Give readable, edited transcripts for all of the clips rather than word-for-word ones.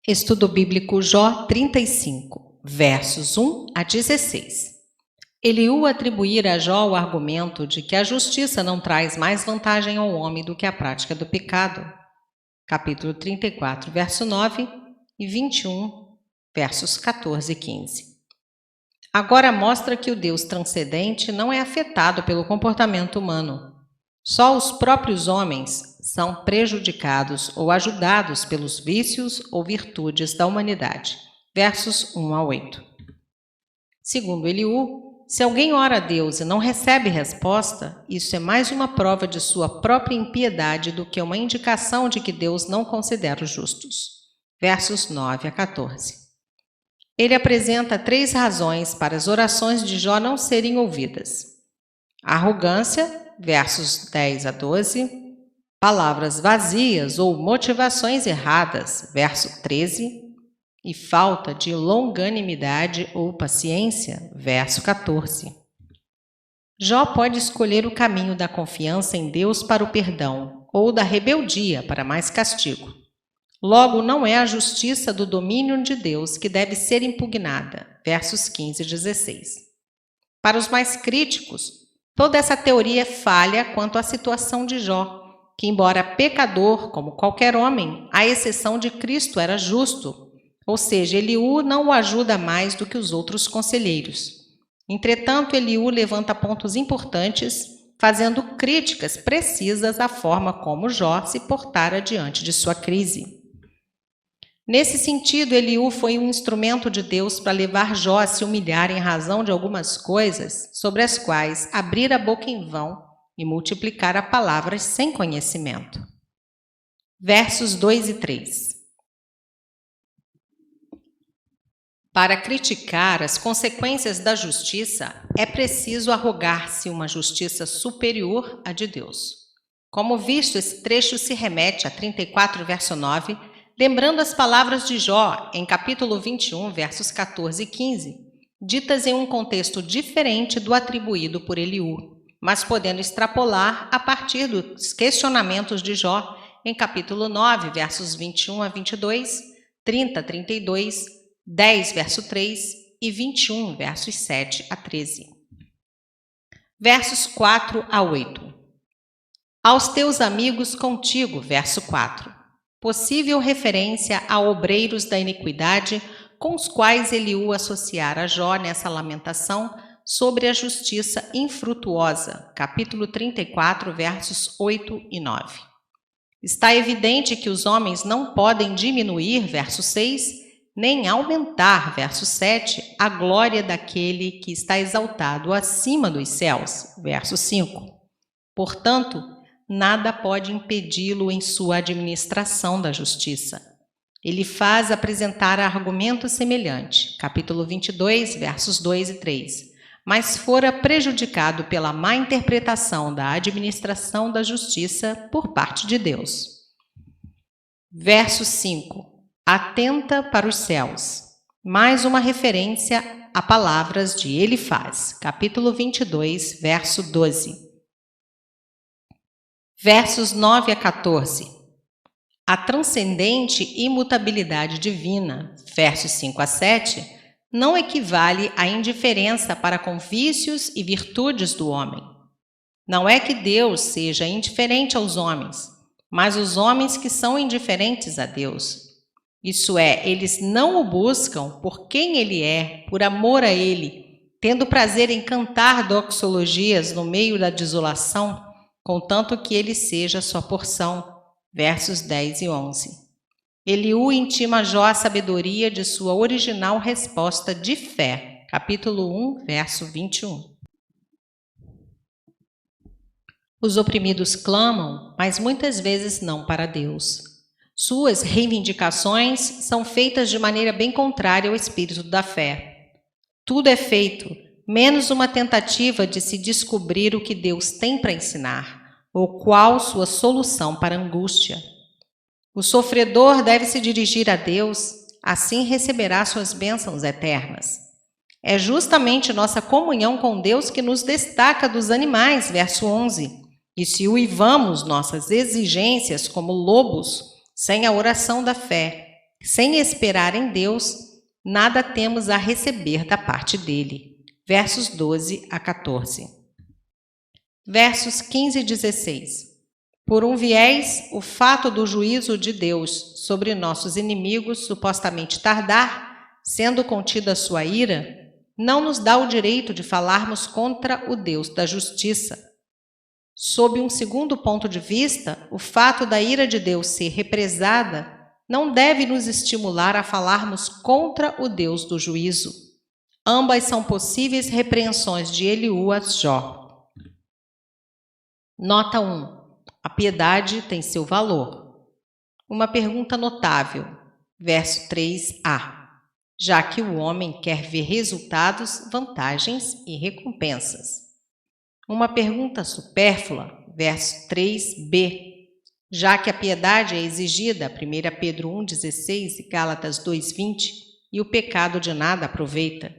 Estudo Bíblico Jó 35, versos 1 a 16. Eliú atribuíra a Jó o argumento de que a justiça não traz mais vantagem ao homem do que a prática do pecado. Capítulo 34, verso 9 e 21, versos 14 e 15. Agora mostra que o Deus transcendente não é afetado pelo comportamento humano. Só os próprios homens são prejudicados ou ajudados pelos vícios ou virtudes da humanidade. Versos 1 a 8. Segundo Eliú, se alguém ora a Deus e não recebe resposta, isso é mais uma prova de sua própria impiedade do que uma indicação de que Deus não considera os justos. Versos 9 a 14. Ele apresenta 3 razões para as orações de Jó não serem ouvidas: arrogância, versos 10 a 12, palavras vazias ou motivações erradas, verso 13, e falta de longanimidade ou paciência, verso 14. Jó pode escolher o caminho da confiança em Deus para o perdão ou da rebeldia para mais castigo. Logo, não é a justiça do domínio de Deus que deve ser impugnada, versos 15 e 16. Para os mais críticos, toda essa teoria é falha quanto à situação de Jó, que, embora pecador, como qualquer homem, à exceção de Cristo, era justo, ou seja, Eliú não o ajuda mais do que os outros conselheiros. Entretanto, Eliú levanta pontos importantes, fazendo críticas precisas à forma como Jó se portara diante de sua crise. Nesse sentido, Eliú foi um instrumento de Deus para levar Jó a se humilhar em razão de algumas coisas sobre as quais abrir a boca em vão e multiplicar a palavras sem conhecimento. Versos 2 e 3. Para criticar as consequências da justiça, é preciso arrogar-se uma justiça superior à de Deus. Como visto, esse trecho se remete a 34, verso 9, lembrando as palavras de Jó em capítulo 21, versos 14 e 15, ditas em um contexto diferente do atribuído por Eliú, mas podendo extrapolar a partir dos questionamentos de Jó em capítulo 9, versos 21 a 22, 30 a 32, 10, verso 3 e 21, versos 7 a 13. Versos 4 a 8. Aos teus amigos contigo, verso 4. Possível referência a obreiros da iniquidade com os quais Eliú associara Jó nessa lamentação sobre a justiça infrutuosa, capítulo 34, versos 8 e 9. Está evidente que os homens não podem diminuir, verso 6, nem aumentar, verso 7, a glória daquele que está exaltado acima dos céus, verso 5. Portanto, nada pode impedi-lo em sua administração da justiça. Ele faz apresentar argumento semelhante, capítulo 22, versos 2 e 3, mas fora prejudicado pela má interpretação da administração da justiça por parte de Deus. Verso 5. Atenta para os céus. Mais uma referência a palavras de Elifaz, capítulo 22, verso 12. Versos 9 a 14. A transcendente imutabilidade divina, versos 5 a 7, não equivale à indiferença para com vícios e virtudes do homem. Não é que Deus seja indiferente aos homens, mas os homens que são indiferentes a Deus. Isso é, eles não o buscam por quem ele é, por amor a ele, tendo prazer em cantar doxologias no meio da desolação, contanto que ele seja sua porção. Versos 10 e 11. Eliú intima Jó a sabedoria de sua original resposta de fé. Capítulo 1, verso 21. Os oprimidos clamam, mas muitas vezes não para Deus. Suas reivindicações são feitas de maneira bem contrária ao espírito da fé. Tudo é feito, menos uma tentativa de se descobrir o que Deus tem para ensinar, ou qual sua solução para a angústia. O sofredor deve se dirigir a Deus, assim receberá suas bênçãos eternas. É justamente nossa comunhão com Deus que nos destaca dos animais, verso 11. E se uivamos nossas exigências como lobos, sem a oração da fé, Sem esperar em Deus, nada temos a receber da parte dele. Versos 12 a 14. Versos 15 e 16. Por um viés, o fato do juízo de Deus sobre nossos inimigos supostamente tardar, sendo contida sua ira, não nos dá o direito de falarmos contra o Deus da justiça. Sob um segundo ponto de vista, o fato da ira de Deus ser represada não deve nos estimular a falarmos contra o Deus do juízo. Ambas são possíveis repreensões de Eliú a Jó. Nota 1. A piedade tem seu valor. Uma pergunta notável. Verso 3a. Já que o homem quer ver resultados, vantagens e recompensas. Uma pergunta supérflua. Verso 3b. Já que a piedade é exigida, 1 Pedro 1,16 e Gálatas 2,20, e o pecado de nada aproveita.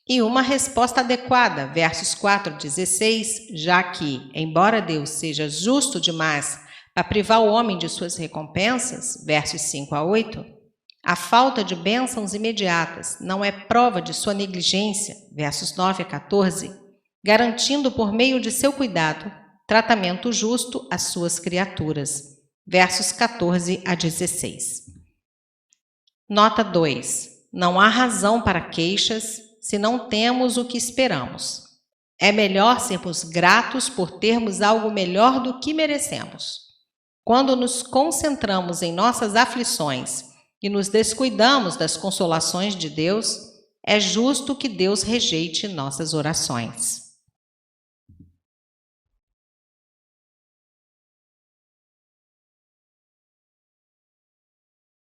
E uma resposta adequada, versos 4,16, já que, embora Deus seja justo demais para privar o homem de suas recompensas, versos 5 a 8, a falta de bênçãos imediatas não é prova de sua negligência, versos 9 a 14, garantindo por meio de seu cuidado tratamento justo às suas criaturas. Versos 14 a 16. Nota 2. Não há razão para queixas se não temos o que esperamos. É melhor sermos gratos por termos algo melhor do que merecemos. Quando nos concentramos em nossas aflições e nos descuidamos das consolações de Deus, é justo que Deus rejeite nossas orações.